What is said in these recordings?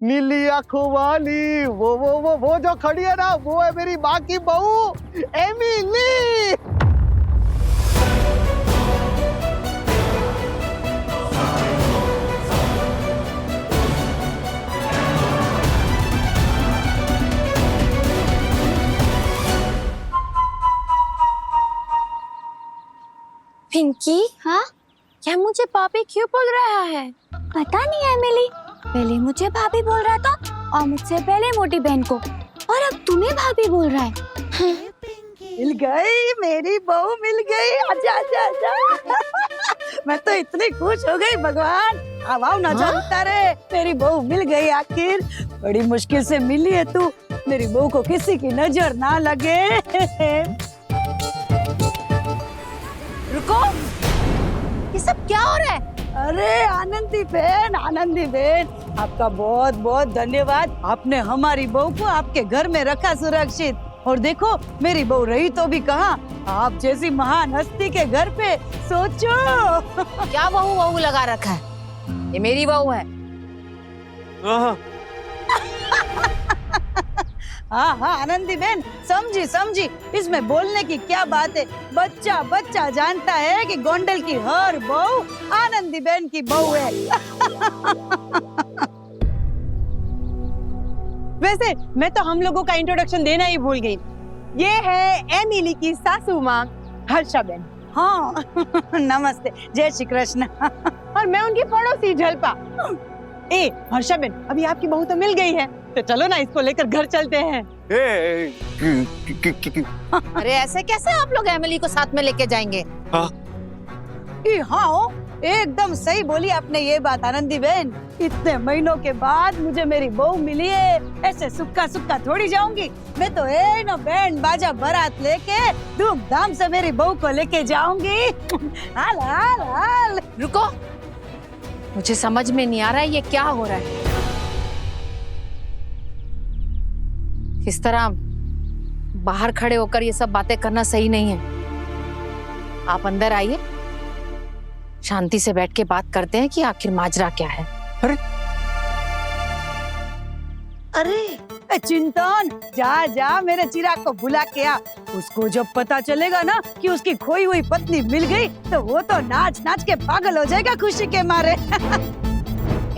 नीली आंखों वाली वो जो खड़ी है ना, वो है मेरी माँ की बहू एमिली। पिंकी, हाँ, यह मुझे भाभी क्यों बोल रहा है? पता नहीं एमिली, पहले मुझे भाभी बोल रहा था और मुझसे पहले मोटी बहन को, और अब तुम्हें भाभी बोल रहा है। मिल गई मेरी बहू, मिल गई। आजा आजा आजा। मैं तो इतनी खुश हो गई भगवान। अब आओ नजर उतारे, मेरी बहू मिल गई आखिर। बड़ी मुश्किल से मिली है तू, मेरी बहू को किसी की नजर ना लगे। रुको, ये सब क्या हो रहा है? अरे आनंदी बहन, आनंदी बहन, आपका बहुत बहुत धन्यवाद। आपने हमारी बहू को आपके घर में रखा सुरक्षित। और देखो मेरी बहू रही तो भी कहाँ, आप जैसी महान हस्ती के घर पे। सोचो। क्या बहू बहू लगा रखा है? ये मेरी बहू है। हाँ हाँ आनंदी बहन, समझी समझी, इसमें बोलने की क्या बात है। बच्चा बच्चा जानता है कि गोंडल की हर बहू आनंदी बहन की बहू है। वैसे मैं तो हम लोगों का इंट्रोडक्शन देना ही भूल गई। ये है एमिली की सासू माँ हर्षा बहन। हाँ नमस्ते, जय श्री कृष्ण। और मैं उनकी पड़ोसी जलपा। ए हर्षा बहन, अभी आपकी बहू तो मिल गई है, तो चलो ना इसको लेकर घर चलते हैं। अरे ऐसे कैसे आप लोग एमिली को साथ में लेके जाएंगे? हाँ एकदम सही बोली आपने ये बात आनंदी बहन। इतने महीनों के बाद मुझे मेरी बहू मिली है, ऐसे सुक्का सुक्का थोड़ी जाऊंगी। मैं तो ना बैंड बाजा बारात लेके धूमधाम से मेरी बहू को लेके जाऊंगी। हाल हाल हाल। रुको, मुझे समझ में नहीं आ रहा है ये क्या हो रहा है। इस तरह बाहर खड़े होकर ये सब बातें करना सही नहीं है। आप अंदर आइए, शांति से बैठ के बात करते हैं कि आखिर माजरा क्या है। अरे चिंतन, जा जा मेरे चिराग को बुला के आ। उसको जब पता चलेगा ना कि उसकी खोई हुई पत्नी मिल गई, तो वो तो नाच नाच के पागल हो जाएगा खुशी के मारे।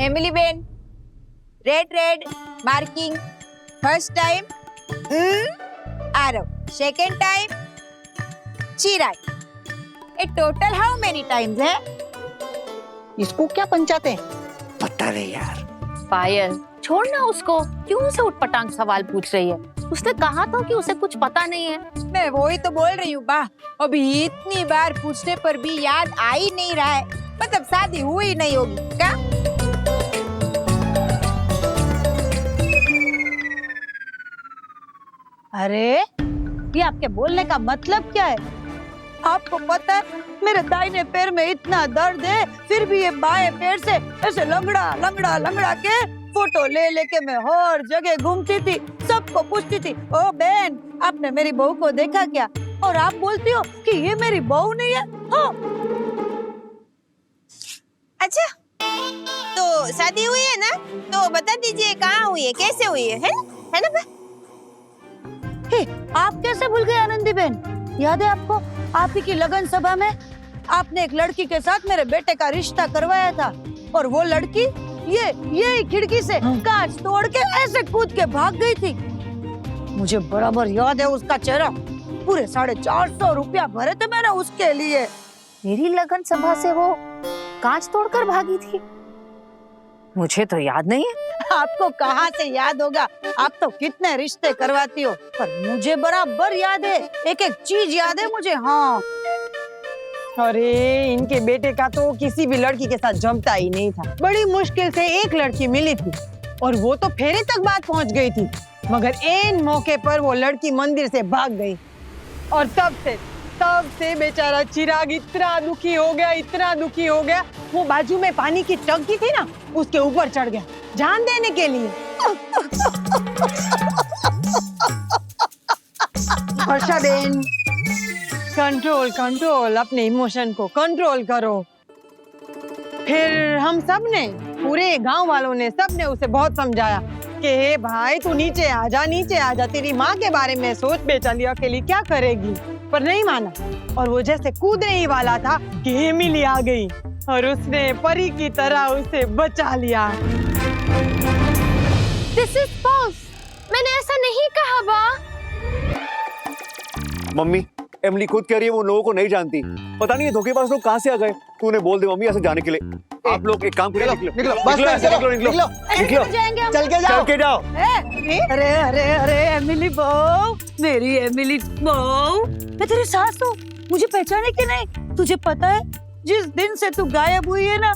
Emily Ben, red red marking, first time Aarav, second time Chirag. ये टोटल हाउ मेनी टाइम्स है? इसको क्या पंचाते हैं? पता नहीं यार। पायल, छोड़ना उसको, क्यों उसे उठपटांग सवाल पूछ रही है? उसने कहा था कि उसे कुछ पता नहीं है। मैं वही तो बोल रही हूँ बा, अभी इतनी बार पूछने पर भी याद आ ही नहीं रहा है। मतलब शादी हुई नहीं होगी क्या? अरे ये आपके बोलने का मतलब क्या है? आपको पता है मेरे दाहिने पैर में इतना दर्द है, फिर भी ये बाएं पैर से ऐसे लंगड़ा लंगड़ा लंगड़ा के फोटो ले लेके मैं हर जगह घूमती थी, सबको पूछती थी, ओ बहन आपने मेरी बहू को देखा क्या? और आप बोलती हो कि ये मेरी बहू नहीं है। हाँ। अच्छा, तो शादी हुई है ना, तो बता दीजिए कहाँ हुई है, कैसे हुई है ना बा? हे, आप कैसे भूल गए आनंदी बहन? याद है आपको, आप ही की लगन सभा में आपने एक लड़की के साथ मेरे बेटे का रिश्ता करवाया था, और वो लड़की ये खिड़की से कांच तोड़ के ऐसे कूद के भाग गई थी। मुझे बराबर याद है उसका चेहरा। पूरे 450 रुपया भरे थे मैंने उसके लिए। मेरी लगन सभा से वो कांच तोड़कर भागी थी? मुझे तो याद नहीं है। आपको कहाँ से याद होगा, आप तो कितने रिश्ते करवाती हो, पर मुझे बराबर याद है, एक एक चीज याद है मुझे। हाँ। अरे इनके बेटे का तो किसी भी लड़की के साथ जमता ही नहीं था। बड़ी मुश्किल से एक लड़की मिली थी, और वो तो फेरे तक बात पहुंच गई थी, मगर ऐन मौके पर वो लड़की मंदिर से भाग गई। और तब से बेचारा चिराग इतना दुखी हो गया, वो बाजू में पानी की टंकी थी ना, उसके ऊपर चढ़ गया जान देने के लिए। वर्षा बेन, कंट्रोल अपने इमोशन को कंट्रोल करो। फिर हम सब ने, पूरे गांव वालों ने, सब ने उसे बहुत समझाया कि हे भाई तू नीचे आ जा, नीचे आ जा, तेरी माँ के बारे में सोच, बेचारी अकेली क्या करेगी। पर नहीं माना और वो जैसे कूदने ही वाला था कि एमिली आ गई और उसने परी की तरह उसे बचा लिया। दिस इज फॉल्स, मैंने ऐसा नहीं कहा बा। मम्मी, एमिली खुद कह रही है वो लोगों को नहीं जानती। पता नहीं ये धोखेबाज लोग कहाँ से आ गए। तूने बोल दे मम्मी ऐसे जाने के लिए। आप लोग एक काम करिए, निकलो निकलो, बस निकलो, ऐसे निकलो, निकलो, निकलो, जाएंगे हम। चल के चल जाओ। के जाओ। अरे अरे अरे एमिली बहू, मेरी एमिली बहू, मैं तेरी सास हूँ, मुझे पहचाने कि नहीं? तुझे पता है जिस दिन से तू गायब हुई है ना,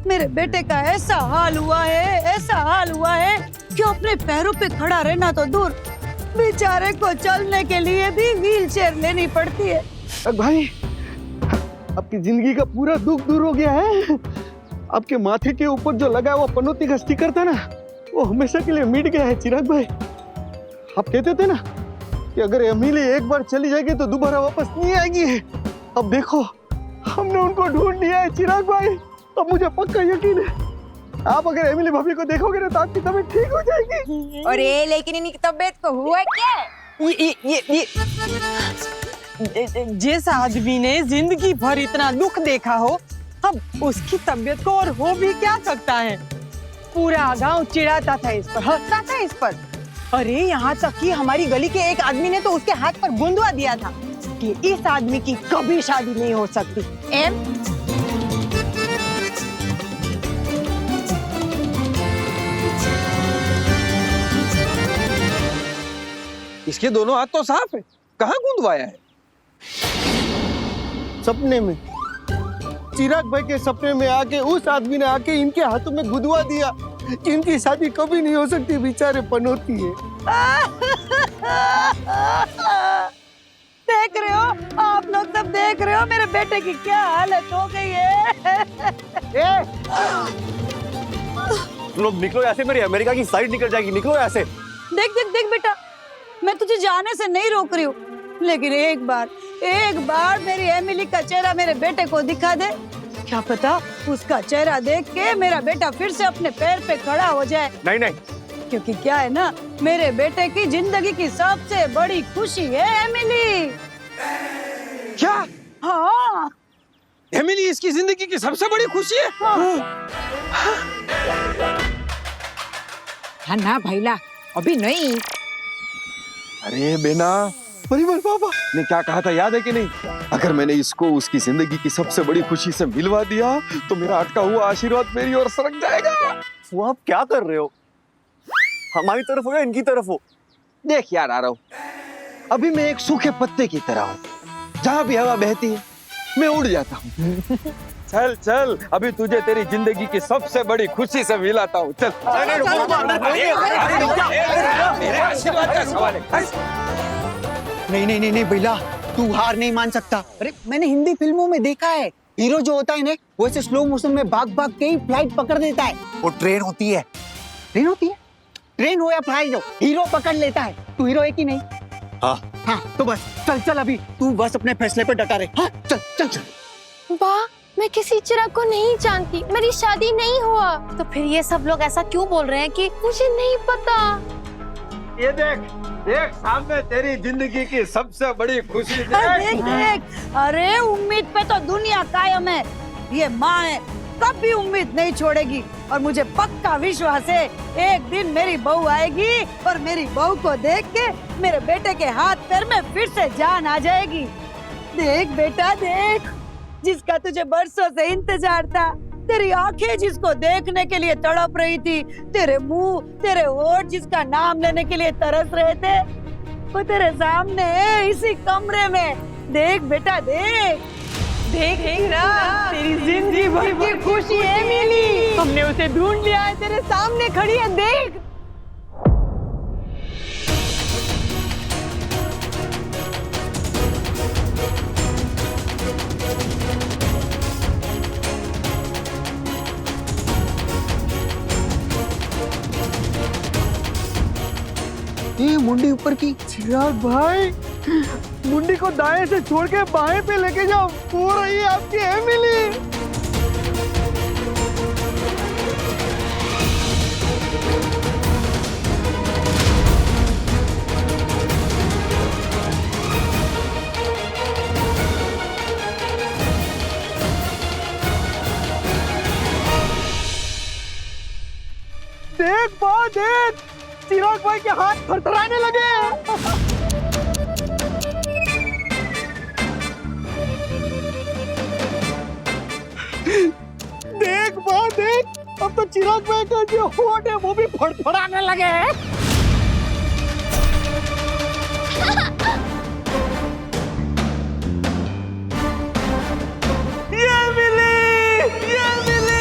मेरे बेटे का ऐसा हाल हुआ है, ऐसा हाल हुआ है कि अपने पैरों पे खड़ा रहना तो दूर, बेचारे को चलने के लिए भी व्हील चेयर लेनी पड़ती है। भाई, आपकी जिंदगी का पूरा दुख दूर हो गया है। आपके माथे के ऊपर जो लगा हुआ पनौती का स्टिकर था ना, वो हमेशा के लिए मिट गया है चिराग भाई। आप कहते थे ना कि अगर एमिली एक बार चली जाएगी तो दोबारा वापस नहीं आएगी। अब देखो, हमने उनको ढूंढ लिया है चिराग भाई। अब मुझे पक्का यकीन है आप अगर एमिली भाभी को देखोगे ना तो आपकी तबीयत ठीक हो जाएगी। और ये लेकिन इनकी तबीयत को हुआ क्या? ये जिस आदमी ने जिंदगी भर इतना दुख देखा हो, अब उसकी तबीयत को और हो भी क्या सकता है। पूरा गांव चिढ़ाता था इस पर, हंसता था इस पर। अरे यहाँ तक कि हमारी गली के एक आदमी ने तो उसके हाथ पर गुंदवा दिया था कि इस आदमी की कभी शादी नहीं हो सकती। एम इसके दोनों हाथ तो साफ है, कहाँ गुंदवाया है? सपने में, चिराग भाई के सपने में आके उस आदमी ने आके इनके हाथों में गुदवा दिया कि इनकी शादी कभी नहीं हो सकती, बेचारे पनौती है। देख रहे हो, आप लोग सब देख रहे हो मेरे बेटे की क्या हालत हो गई है। तुम लोग निकलो ऐसे, मेरी अमेरिका की साइड निकल जाएगी। निकलो ऐसे। देख देख देख बेटा, मैं तुझे जाने से नहीं रोक रही हूँ, लेकिन एक बार मेरी एमिली का चेहरा मेरे बेटे को दिखा दे। क्या पता उसका चेहरा देख के मेरा बेटा फिर से अपने पैर पे खड़ा हो जाए। नहीं नहीं, क्योंकि क्या है ना, मेरे बेटे की जिंदगी की सबसे बड़ी खुशी है एमिली। क्या? हाँ एमिली इसकी जिंदगी की सबसे बड़ी खुशी है? हाँ ना भैला, अभी नहीं। अरे बेना, परिवार पापा ने क्या कहा था याद है कि नहीं? अगर मैंने इसको उसकी जिंदगी की सबसे बड़ी खुशी से मिलवा दिया तो मेरा अटका हुआ आशीर्वाद मेरी ओर सरक जाएगा। वो आप क्या कर रहे हो? हमारी तरफ हो या इनकी तरफ हो? देख यार, आ रहा हूँ। अभी मैं एक सूखे पत्ते की तरह हूँ, जहाँ भी हवा बहती है मैं उड़ जाता हूँ। चल चल, अभी तुझे तेरी जिंदगी की सबसे बड़ी खुशी से मिलाता हूँ। चल। मेरे आशीर्वाद का सवाल है। नहीं नहीं नहीं नहीं भैया, तू हार नहीं मान सकता। अरे मैंने हिंदी फिल्मों में देखा है, हीरो जो होता है ना वो ऐसे स्लो मोशन में भाग भाग के ही फ्लाइट पकड़ देता है। वो ट्रेन होती है। ट्रेन होती है? ट्रेन हो या फ्लाइट हो, हीरो पकड़ लेता है। तू हीरो है कि नहीं? हाँ तो बस चल चल, अभी तू बस अपने फैसले पे डटा रहे। हाँ चल चल चल। वाह, मैं किसी चिराग को नहीं जानती, मेरी शादी नहीं हुआ। तो फिर ये सब लोग ऐसा क्यों बोल रहे हैं कि मुझे नहीं पता। ये देख देख, सामने तेरी जिंदगी की सबसे बड़ी खुशी देख देख, अरे उम्मीद पे तो दुनिया कायम है। ये माँ है, कभी उम्मीद नहीं छोड़ेगी। और मुझे पक्का विश्वास है एक दिन मेरी बहू आएगी और मेरी बहू को देख के मेरे बेटे के हाथ पैर में फिर से जान आ जाएगी। देख बेटा देख, जिसका तुझे बरसों से इंतजार था, तेरी आंखें जिसको देखने के लिए तड़प रही थी, तेरे मुंह, तेरे होठ जिसका नाम लेने के लिए तरस रहे थे, वो तेरे सामने है इसी कमरे में। देख बेटा देख। देख ना, तेरी जिंदगी भर की खुशी एमिली, हमने उसे ढूंढ लिया है, तेरे सामने खड़ी है। देख। ये मुंडी ऊपर की। चिराग भाई, मुंडी को दाएं से छोड़ के बाएं पे लेके जाओ, वो रही है आपकी एमिली। बहुत देख, चिराग भाई के हाथ थरथराने लगे। देख बहुत देख, अब तो चिराग भाई का जो होंठ है वो भी फड़फड़ाने लगे हैं। ये मिली, ये मिली।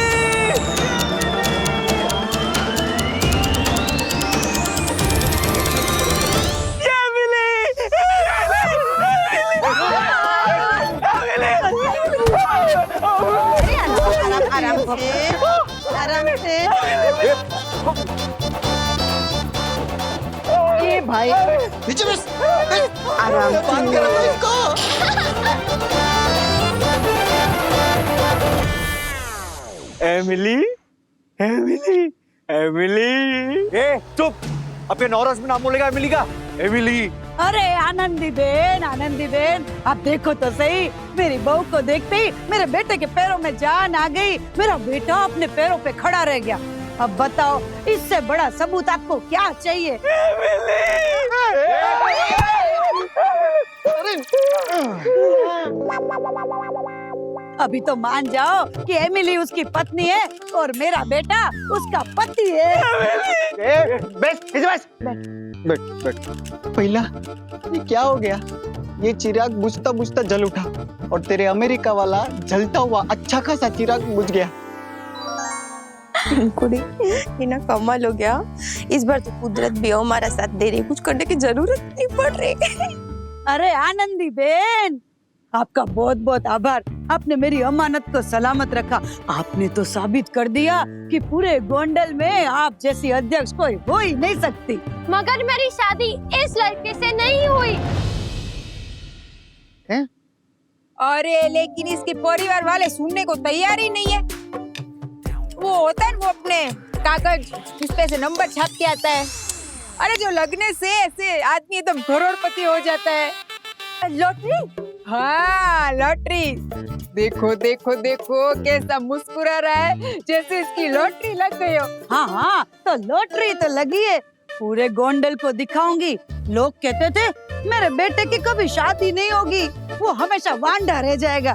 ये मिली, आराम से ए भाई नीचे बस, आराम से बात करो इसको। Emily, Emily, Emily. ए चुप, अपने नौरस में नाम बोलेगा एमिली का। एमिली। अरे आनंदी बेन, आप देखो तो सही, मेरी बहू को देखते ही मेरे बेटे के पैरों में जान आ गई। मेरा बेटा अपने पैरों पे खड़ा रह गया। अब बताओ, इससे बड़ा सबूत आपको क्या चाहिए? अभी तो मान जाओ कि एमिली उसकी पत्नी है और मेरा बेटा उसका पति है। बस बैठ। पहिला, ये क्या हो गया? ये चिराग बुझता बुझता जल उठा और तेरे अमेरिका वाला जलता हुआ अच्छा खासा चिराग बुझ गया। कुड़ी, ये ना कमाल हो गया। इस बार तो कुदरत भी हमारा साथ दे रही, कुछ करने की जरूरत नहीं पड़ रही। अरे आनंदी बेन, आपका बहुत बहुत आभार। आपने मेरी अमानत को सलामत रखा। आपने तो साबित कर दिया कि पूरे गोंडल में आप जैसी अध्यक्ष कोई हो ही नहीं सकती। मगर मेरी शादी इस लड़के से नहीं हुई। अरे लेकिन इसके परिवार वाले सुनने को तैयार ही नहीं है। वो होता है वो अपने कागज उस पे से नंबर छाप के आता है। अरे जो लगने से ऐसे आदमी एकदम करोड़पति हो जाता है। लॉटरी? हाँ लॉटरी। देखो देखो देखो कैसा मुस्कुरा रहा है, जैसे इसकी लॉटरी लग गई हो। हाँ, तो लॉटरी तो लगी है। पूरे गोंडल को दिखाऊंगी। लोग कहते थे मेरे बेटे की कभी शादी नहीं होगी, वो हमेशा वांडा रह जाएगा।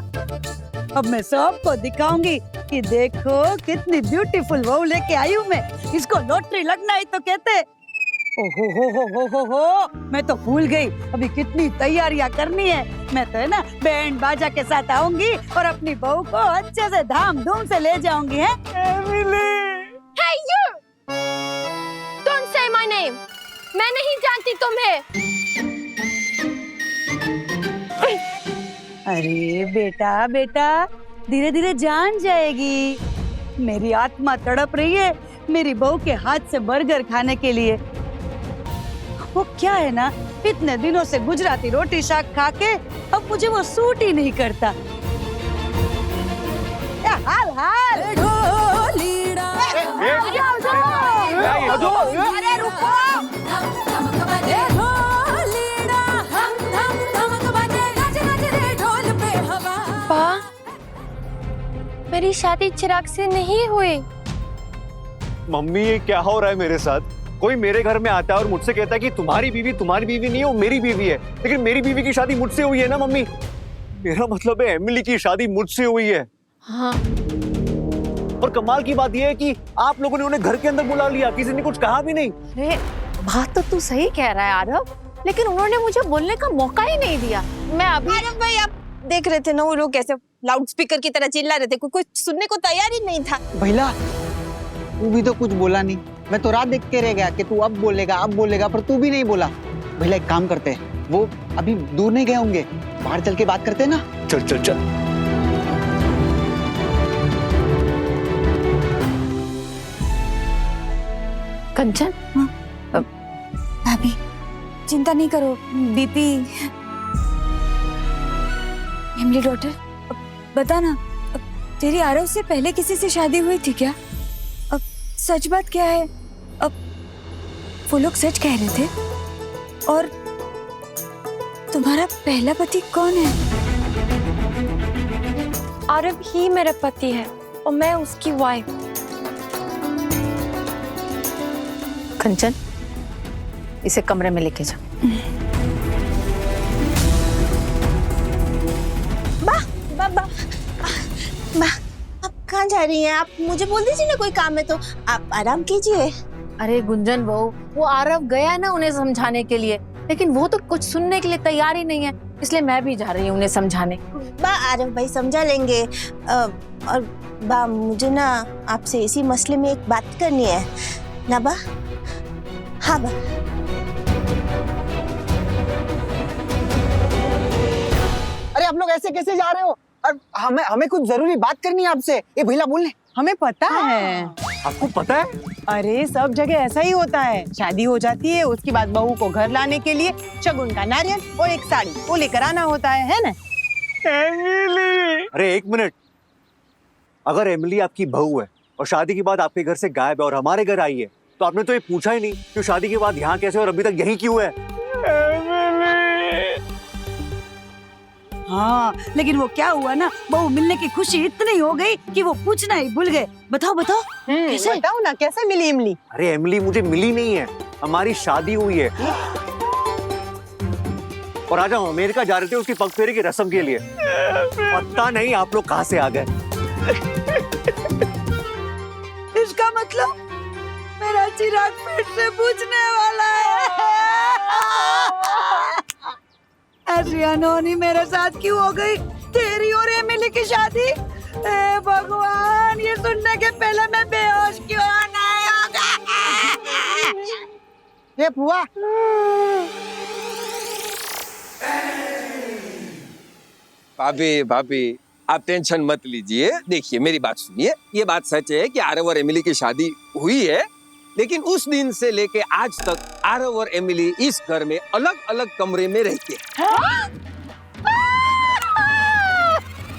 अब मैं सबको दिखाऊंगी कि देखो कितनी ब्यूटीफुल बहू लेके आई हूँ मैं। इसको लॉटरी लगना ही तो कहते। ओहो हो, मैं तो भूल गई अभी कितनी तैयारियां करनी है। मैं तो है ना बैंड बाजा के साथ आऊंगी और अपनी बहू को अच्छे से धाम धूम से ले जाऊंगी। है Hey you! Don't say my name. मैं नहीं जानती तुम्हें। अरे बेटा धीरे धीरे जान जाएगी। मेरी आत्मा तड़प रही है मेरी बहू के हाथ से बर्गर खाने के लिए। वो क्या है ना, इतने दिनों से गुजराती रोटी शाक खा के अब मुझे वो सूट ही नहीं करता। हाल हाल अरे रुको, पा, मेरी शादी चिराग से नहीं हुई। मम्मी ये क्या हो रहा है मेरे साथ? कोई मेरे घर में आता है और मुझसे कहता है कि तुम्हारी बीवी नहीं है, वो मेरी बीवी है। लेकिन मेरी बीवी की शादी मुझसे हुई है ना मम्मी। मेरा मतलब है एमिली की शादी मुझसे हुई है। हाँ। और कमाल की बात यह है कि आप लोगों ने उन्हें घर के अंदर बुला लिया, किसी ने कुछ कहा भी नहीं। अरे बात तो तू सही कह रहा है आरव, लेकिन उन्होंने मुझे बोलने का मौका ही नहीं दिया। मैं अभी आरव भाई, आप देख रहे थे ना वो लोग कैसे लाउड स्पीकर की तरह चिल्ला रहे थे, कोई सुनने को तैयार ही नहीं था। भैला, तू भी तो कुछ बोला नहीं। मैं तो रात देख के रह गया कि तू अब बोलेगा, पर तू भी नहीं बोला। भैला एक काम करते हैं, वो अभी दूर नहीं गए होंगे, बाहर चल के बात करते हैं ना। चल। कंचन, भाभी चिंता नहीं करो, बीपी। एमिली डॉटर, बता ना, तेरी आरव से पहले किसी से शादी हुई थी क्या? अब सच बात क्या है? अब वो लोग सच कह रहे थे। और तुम्हारा पहला पति कौन है? आरव ही मेरा पति है और मैं उसकी वाइफ। कंचन, इसे कमरे में लेके जा। आप कहाँ जा रही हैं? आप मुझे बोल दीजिए ना, कोई काम है तो। आप आराम कीजिए। अरे गुंजन बहू, वो आरव गया ना उन्हें समझाने के लिए, लेकिन वो तो कुछ सुनने के लिए तैयार ही नहीं है, इसलिए मैं भी जा रही हूँ उन्हें समझाने। बा आरव भाई समझा लेंगे। और बा मुझे ना आपसे इसी मसले में एक बात करनी है ना बा। हाँ बा। अरे आप लोग ऐसे कैसे जा रहे हो? और हमें कुछ जरूरी बात करनी है आपसे। ये भैया बोल ले। हमें पता है। आपको पता है? अरे सब जगह ऐसा ही होता है, शादी हो जाती है, उसके बाद बहू को घर लाने के लिए शगुन का नारियल और एक साड़ी वो लेकर आना होता है ना? अरे एक मिनट, अगर एमिली आपकी बहू है और शादी के बाद आपके घर से गायब है और हमारे घर आई है, तो आपने तो ये पूछा ही नहीं कि शादी के बाद यहाँ कैसे और अभी तक यहीं क्यों है? हाँ, लेकिन वो क्या हुआ ना, बहू मिलने की खुशी इतनी हो गई कि वो पूछना ही भूल गए। बताओ बताओ कैसे? बताओ ना, कैसे मिली इमली? अरे एमिली मुझे मिली नहीं है, हमारी शादी हुई है। और आज हम अमेरिका जा रहे थे उसकी पगफेरे की रस्म के लिए। पता नहीं आप लोग कहाँ से आ गए। इसका मतलब मेरा चिराग फिर से पूछने वाला है। ऐसी अनहोनी मेरे साथ क्यों हो गई? तेरी और एमिली की शादी? हे भगवान, ये सुनने के पहले मैं बेहोश क्यों नहीं हो गया? ये बुआ, भाभी भाभी आप टेंशन मत लीजिए। देखिए मेरी बात सुनिए, ये बात सच है कि आरव और एमिली की शादी हुई है, लेकिन उस दिन से लेके आज तक आरव और एमिली इस घर में अलग अलग कमरे में रहते हैं।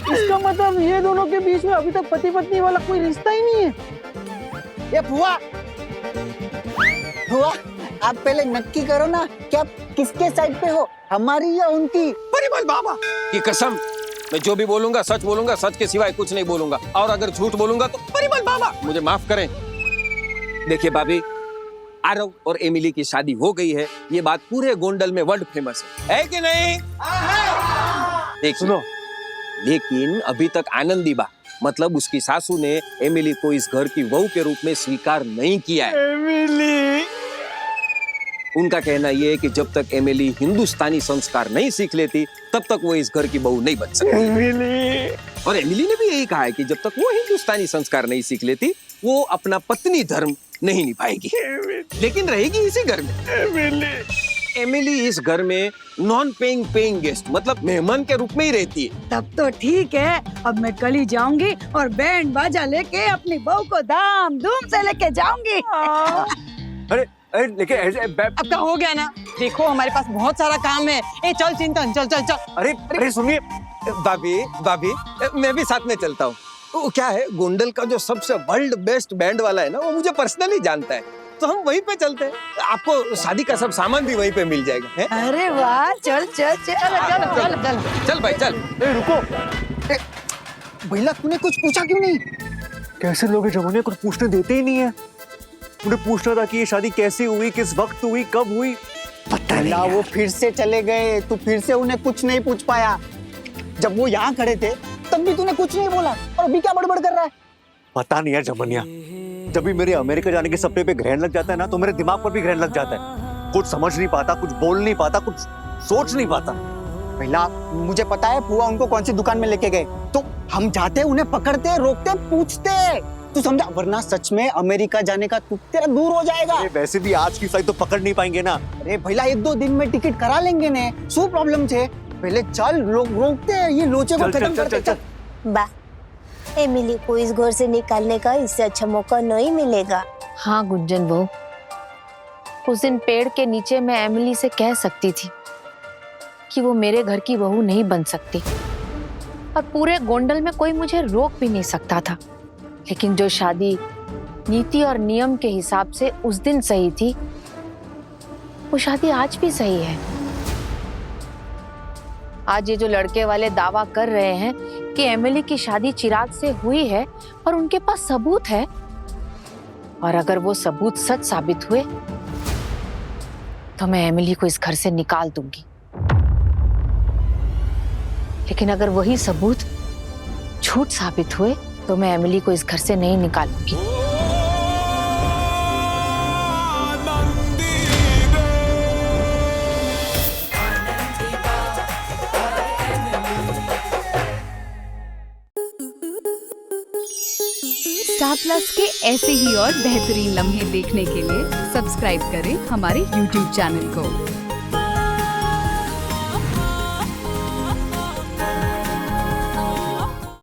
इसका मतलब ये दोनों के बीच में अभी तक पति पत्नी वाला कोई रिश्ता ही नहीं है। ये बुआ, बुआ आप पहले नक्की करो ना कि आप किसके साइड पे हो, हमारी या उनकी? परिमल बाबा की कसम, मैं जो भी बोलूंगा सच बोलूंगा, सच के सिवाय कुछ नहीं बोलूंगा, और अगर झूठ बोलूंगा तो परिमल बाबा मुझे माफ करें। देखिए भाभी, आरव और एमिली की शादी हो गई है, ये बात पूरे गोंडल में वर्ल्ड फेमस है कि नहीं? देखिए सुनो, लेकिन अभी तक आनंदी बा मतलब उसकी सासू ने एमिली को इस घर की बहू के रूप में स्वीकार नहीं किया है। एमिली, उनका कहना यह है कि जब तक एमिली हिंदुस्तानी संस्कार नहीं सीख लेती तब तक वो इस घर की बहू नहीं बन सकती। एमिली। और एमिली ने भी यही कहा है कि जब तक वो हिंदुस्तानी संस्कार नहीं सीख लेती वो अपना पत्नी धर्म नहीं निभाएगी, लेकिन रहेगी इसी घर में। एमिली इस घर में नॉन पेइंग गेस्ट मतलब मेहमान के रूप में ही रहती है। तब तो ठीक है, अब मैं कल ही जाऊंगी और बैंड बाजा लेके अपनी बहू को धाम धूम से लेके जाऊंगी। अरे अरे लेकिन अब तो हो गया ना, देखो हमारे पास बहुत सारा काम है। ए चल चिंतन, चल चल चल। अरे अरे सुनिए भाभी भाभी मैं भी साथ में चलता हूँ। वो क्या है, गोंडल का जो सबसे वर्ल्ड बेस्ट बैंड वाला है ना, वो मुझे पर्सनली जानता है, तो हम वहीं पे चलते हैं। आपको शादी का सब सामान भी वहीं पे मिल जाएगा है? अरे वाह, चल चल चल चल चल चल चल भाई चल। रुको, भैया तूने कुछ पूछा क्यों नहीं? कैसे लोग जमाने कुछ पूछने देते ही नहीं है। उन्हें पूछना था कि ये शादी कैसे हुई, किस वक्त हुई, कब हुई, पता नहीं। ना वो फिर से चले गए, तू फिर से उन्हें कुछ नहीं पूछ पाया। जब वो यहाँ खड़े थे तब भी तूने कुछ नहीं बोला, और अभी क्या बड़बड़ कर रहा है? पता नहीं यार जमनिया, जब भी मेरे अमेरिका जाने के सपने पे ग्रहण लग जाता है ना, तो मेरे दिमाग पर भी ग्रहण लग जाता है। कुछ समझ नहीं पाता, कुछ बोल नहीं पाता, कुछ सोच नहीं पाता। भैया मुझे पता है बुआ उनको कौन सी दुकान में लेके गए, तो हम जाते उन्हें पकड़ते, रोकते, पूछते, तू समझा? वरना सच में अमेरिका जाने का तुक तेरा दूर हो जाएगा। वैसे भी आज की फ्लाइट तो पकड़ नहीं पाएंगे ना। अरे भैया 1-2 दिन में टिकट करा लेंगे ने, शू प्रॉब्लम छे? पहले चल, लोग रोकते हैं, ये लोचे को खत्म करते। चल बा, एमिली को इस घर से निकालने का इससे अच्छा मौका नहीं मिलेगा। हाँ गुंजन बहू, उस दिन पेड़ के नीचे मैं एमिली से कह सकती थी कि वो मेरे घर की बहू नहीं बन सकती, और पूरे गोंडल में कोई मुझे रोक भी नहीं सकता था। लेकिन जो शादी नीति और नियम के हिसाब से उस दिन सही थी, वो शादी आज भी सही है। आज ये जो लड़के वाले दावा कर रहे हैं कि एमिली की शादी चिराग से हुई है और उनके पास सबूत है, और अगर वो सबूत सच साबित हुए तो मैं एमिली को इस घर से निकाल दूंगी। लेकिन अगर वही सबूत झूठ साबित हुए तो मैं एमिली को इस घर से नहीं निकालूंगी। स्टार प्लस के ऐसे ही और बेहतरीन लम्हे देखने के लिए सब्सक्राइब करें हमारे YouTube चैनल को।